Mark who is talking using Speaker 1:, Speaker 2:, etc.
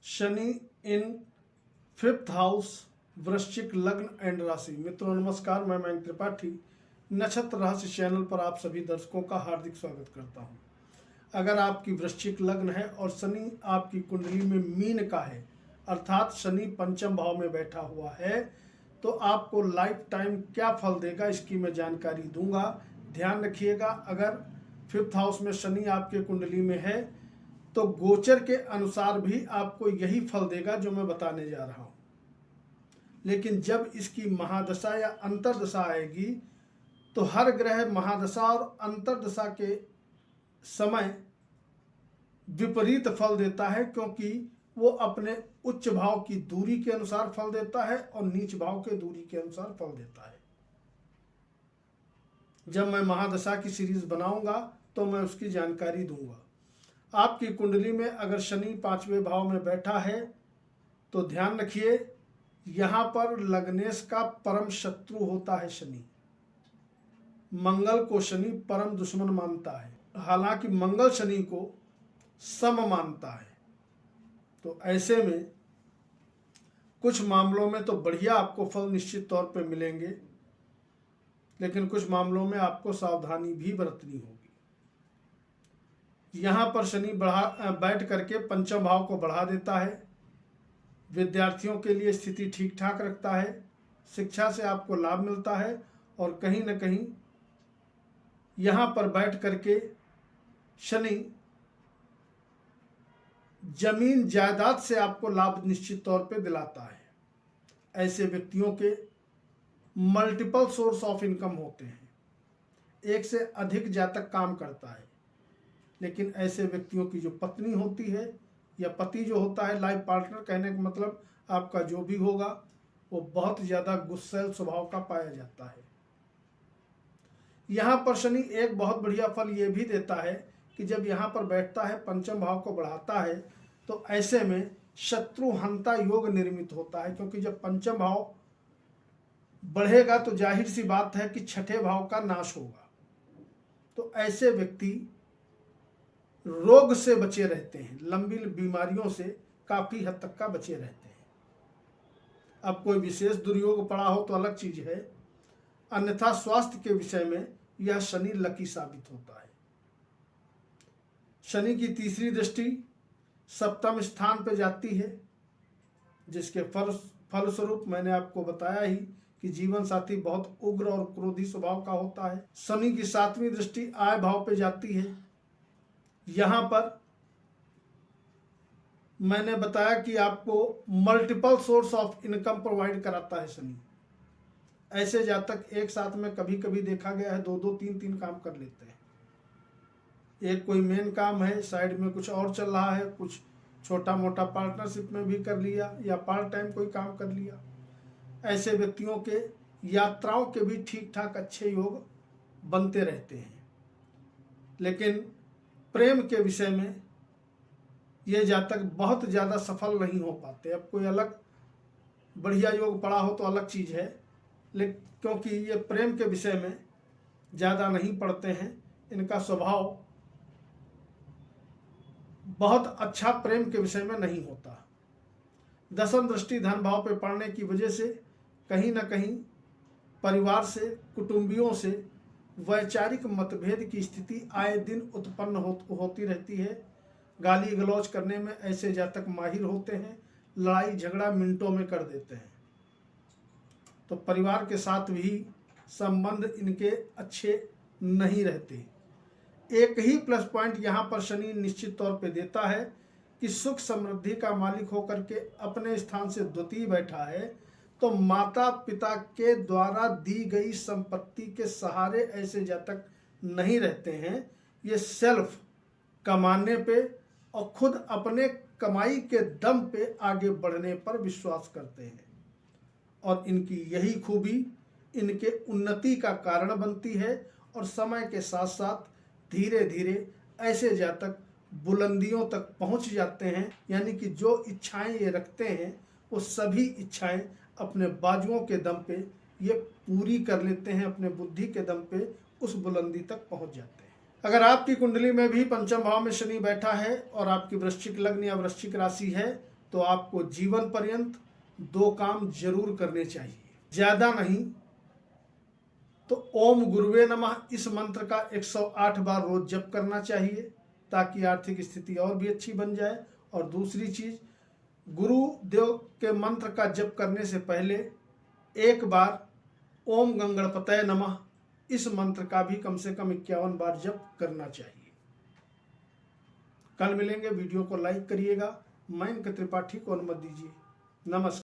Speaker 1: Shani in fifth house, वृश्चिक लग्न and राशि। मित्रों नमस्कार, मैं मयंक त्रिपाठी नक्षत्र रहस्य चैनल पर आप सभी दर्शकों का हार्दिक स्वागत करता हूं। अगर आपकी वृश्चिक लग्न है और शनि आपकी कुंडली में मीन का है, अर्थात शनि पंचम भाव में बैठा हुआ है, तो आपको लाइफ टाइम क्या फल देगा इसकी मैं जानकारी दूंगा। ध्यान रखिएगा, अगर फिफ्थ हाउस में शनि आपके कुंडली में है तो गोचर के अनुसार भी आपको यही फल देगा जो मैं बताने जा रहा हूं। लेकिन जब इसकी महादशा या अंतरदशा आएगी तो हर ग्रह महादशा और अंतरदशा के समय विपरीत फल देता है, क्योंकि वो अपने उच्च भाव की दूरी के अनुसार फल देता है और नीच भाव के दूरी के अनुसार फल देता है। जब मैं महादशा की सीरीज बनाऊंगा तो मैं उसकी जानकारी दूंगा। आपकी कुंडली में अगर शनि पांचवें भाव में बैठा है तो ध्यान रखिए, यहां पर लग्नेश का परम शत्रु होता है शनि। मंगल को शनि परम दुश्मन मानता है, हालांकि मंगल शनि को सम मानता है। तो ऐसे में कुछ मामलों में तो बढ़िया आपको फल निश्चित तौर पे मिलेंगे, लेकिन कुछ मामलों में आपको सावधानी भी बरतनी होगी। यहाँ पर शनि बैठ करके पंचम भाव को बढ़ा देता है, विद्यार्थियों के लिए स्थिति ठीक ठाक रखता है, शिक्षा से आपको लाभ मिलता है और कहीं न कहीं यहाँ पर बैठ करके शनि जमीन जायदाद से आपको लाभ निश्चित तौर पे दिलाता है। ऐसे व्यक्तियों के मल्टीपल सोर्स ऑफ इनकम होते हैं, एक से अधिक जातक काम करता है। लेकिन ऐसे व्यक्तियों की जो पत्नी होती है या पति जो होता है, लाइफ पार्टनर, कहने का मतलब आपका जो भी होगा, वो बहुत ज़्यादा गुस्सैल स्वभाव का पाया जाता है। यहाँ पर शनि एक बहुत बढ़िया फल ये भी देता है कि जब यहाँ पर बैठता है, पंचम भाव को बढ़ाता है, तो ऐसे में शत्रु हंता योग निर्मित होता है, क्योंकि जब पंचम भाव बढ़ेगा तो जाहिर सी बात है कि छठे भाव का नाश होगा। तो ऐसे व्यक्ति रोग से बचे रहते हैं, लंबी बीमारियों से काफी हद तक का बचे रहते हैं। अब कोई विशेष दुर्योग पड़ा हो तो अलग चीज है, अन्यथा स्वास्थ्य के विषय में यह शनि लकी साबित होता है। शनि की तीसरी दृष्टि सप्तम स्थान पर जाती है, जिसके फलस्वरूप मैंने आपको बताया ही कि जीवन साथी बहुत उग्र और क्रोधी स्वभाव का होता है। शनि की सातवीं दृष्टि आय भाव पे जाती है। यहाँ पर मैंने बताया कि आपको multiple source of income provide कराता है शनि। ऐसे जातक एक साथ में कभी कभी देखा गया है 2-2, 3-3 काम कर लेते हैं। एक कोई मेन काम है, साइड में कुछ और चल रहा है, कुछ छोटा मोटा पार्टनरशिप में भी कर लिया या पार्ट टाइम कोई काम कर लिया। ऐसे व्यक्तियों के यात्राओं के भी ठीक ठाक अच्छे योग बनते रहते हैं, लेकिन प्रेम के विषय में ये जातक बहुत ज़्यादा सफल नहीं हो पाते। अब कोई अलग बढ़िया योग पड़ा हो तो अलग चीज़ है, लेकिन क्योंकि ये प्रेम के विषय में ज़्यादा नहीं पढ़ते हैं, इनका स्वभाव बहुत अच्छा प्रेम के विषय में नहीं होता। दसम दृष्टि धन भाव पे पड़ने की वजह से कहीं ना कहीं परिवार से, कुटुंबियों से वैचारिक मतभेद की स्थिति आए दिन उत्पन्न होती रहती है। गाली गलौज करने में ऐसे जातक माहिर होते हैं, लड़ाई झगड़ा मिनटों में कर देते हैं। तो परिवार के साथ भी संबंध इनके अच्छे नहीं रहते। एक ही प्लस पॉइंट यहाँ पर शनि निश्चित तौर पे देता है कि सुख समृद्धि का मालिक होकर के अपने स्थान से द्वितीय बैठा है, तो माता पिता के द्वारा दी गई संपत्ति के सहारे ऐसे जातक नहीं रहते हैं। ये सेल्फ कमाने पे और खुद अपने कमाई के दम पे आगे बढ़ने पर विश्वास करते हैं, और इनकी यही खूबी इनके उन्नति का कारण बनती है। और समय के साथ साथ धीरे धीरे ऐसे जातक बुलंदियों तक पहुंच जाते हैं, यानी कि जो इच्छाएं ये रखते हैं वो सभी इच्छाएं अपने बाजुओं के दम पे ये पूरी कर लेते हैं, अपने बुद्धि के दम पे उस बुलंदी तक पहुंच जाते हैं। अगर आपकी कुंडली में भी पंचम भाव में शनि बैठा है और आपकी वृश्चिक लग्न या वृश्चिक राशि है, तो आपको जीवन पर्यंत 2 काम जरूर करने चाहिए, ज़्यादा नहीं तो ओम गुरुवे नमः इस मंत्र का 108 बार रोज जप करना चाहिए ताकि आर्थिक स्थिति और भी अच्छी बन जाए। और दूसरी चीज़, गुरुदेव के मंत्र का जप करने से पहले एक बार ओम गंगणपतये नमः इस मंत्र का भी कम से कम 51 बार जप करना चाहिए। कल मिलेंगे, वीडियो को लाइक करिएगा। मयंक त्रिपाठी को अनुमति दीजिए। नमस्कार।